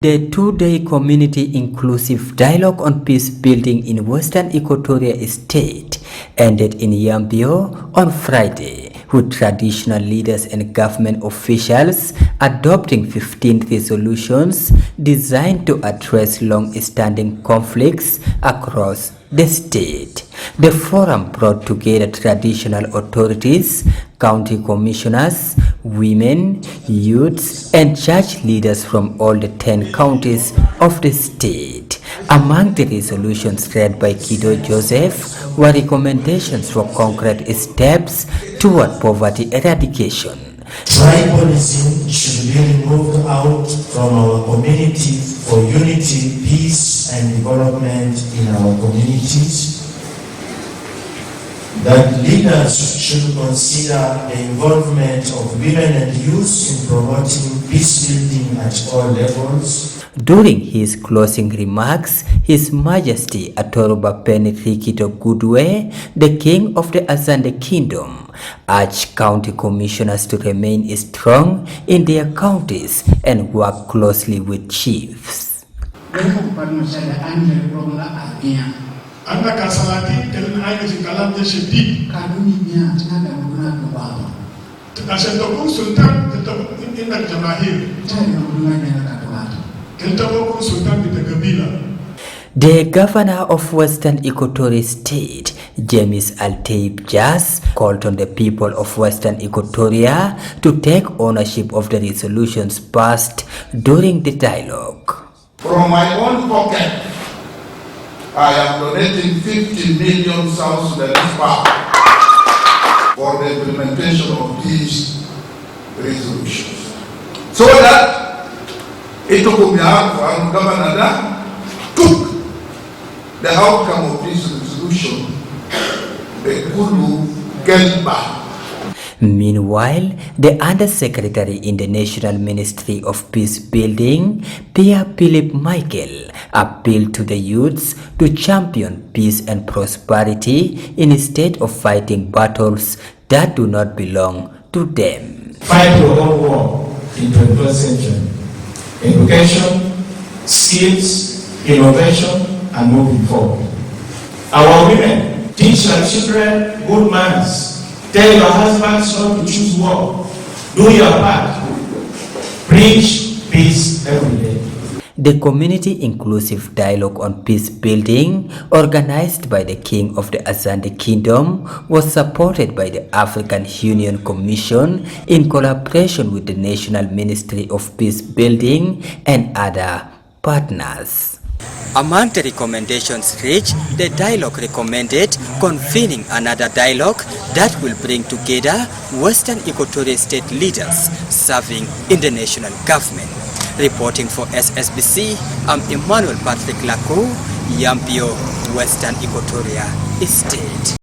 The two-day community-inclusive dialogue on peace building in Western Equatoria State ended in Yambio on Friday, with traditional leaders and government officials adopting 15 resolutions designed to address long-standing conflicts across the state. The forum brought together traditional authorities, county commissioners, women, youths, and church leaders from all the 10 counties of the state. Among the resolutions read by Gbudue Joseph were recommendations for concrete steps toward poverty eradication. Tribalism should be removed out from our community for unity, peace, and development in our communities. That leaders should consider the involvement of women and youth in promoting peace building at all levels. During his closing remarks, His Majesty Atoroba Peni Rikito Gbudue, the King of the Azande Kingdom, urged county commissioners to remain strong in their counties and work closely with chiefs. The governor of Western Equatoria State, James Jas, called on the people of Western Equatoria to take ownership of the resolutions passed during the dialogue. From my own pocket, I am donating 50 million South Sudanese baht for the implementation of these resolutions. So that Governor took the outcome of this resolution, the Gbudue get back. Meanwhile, the Undersecretary in the National Ministry of Peace Building, Pierre Philip Michael, appealed to the youths to champion peace and prosperity instead of fighting battles that do not belong to them. Fight your own war in the 21st century. Education, skills, innovation, and moving forward. Our women, teach your children good manners. Tell your husbands not to choose war. Do your part. Preach peace every day. The community-inclusive dialogue on peace building, organized by the King of the Azande Kingdom, was supported by the African Union Commission in collaboration with the National Ministry of Peace Building and other partners. Among the recommendations reached, the dialogue recommended convening another dialogue that will bring together Western Equatoria State leaders serving in the national government. Reporting for SSBC, I'm Emmanuel Patrick Laku, Yambio, Western Equatoria State.